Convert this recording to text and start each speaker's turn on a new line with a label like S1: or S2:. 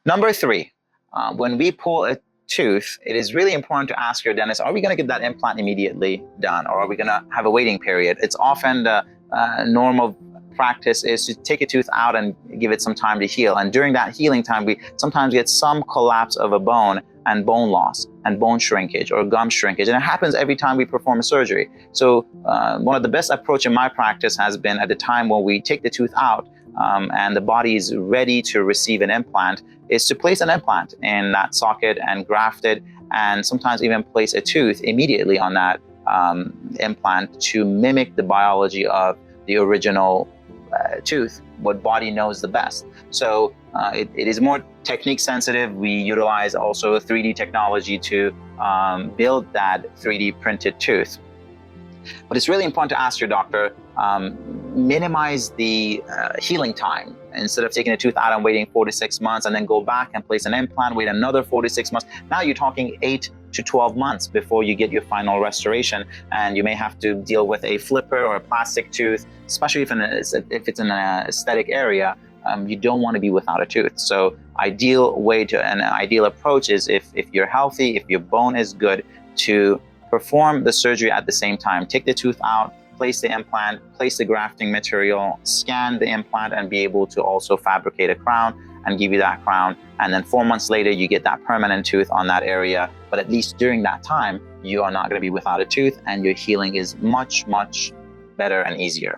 S1: Number three, when we pull a tooth, it is really important to ask your dentist, are we going to get that implant immediately done, or are we going to have a waiting period? It's often the normal practice is to take a tooth out and give it some time to heal. And during that healing time, we sometimes get some collapse of a bone and bone loss and bone shrinkage or gum shrinkage. And it happens every time we perform a surgery. So one of the best approach in my practice has been at the time when we take the tooth out and the body is ready to receive an implant, is to place an implant in that socket and graft it, and sometimes even place a tooth immediately on that implant to mimic the biology of the original tooth, what body knows the best. So it is more technique sensitive. We utilize also 3D technology to build that 3D printed tooth. But it's really important to ask your doctor, minimize the healing time. Instead of taking a tooth out and waiting 4 to 6 months and then go back and place an implant, wait another 4 to 6 months. Now you're talking 8 to 12 months before you get your final restoration. And you may have to deal with a flipper or a plastic tooth, especially if it's in an aesthetic area. You don't want to be without a tooth. So an ideal approach is if you're healthy, if your bone is good, to perform the surgery at the same time. Take the tooth out, place the implant, place the grafting material, scan the implant, and be able to also fabricate a crown and give you that crown. And then 4 months later, you get that permanent tooth on that area. But at least during that time, you are not going to be without a tooth, and your healing is much, much better and easier.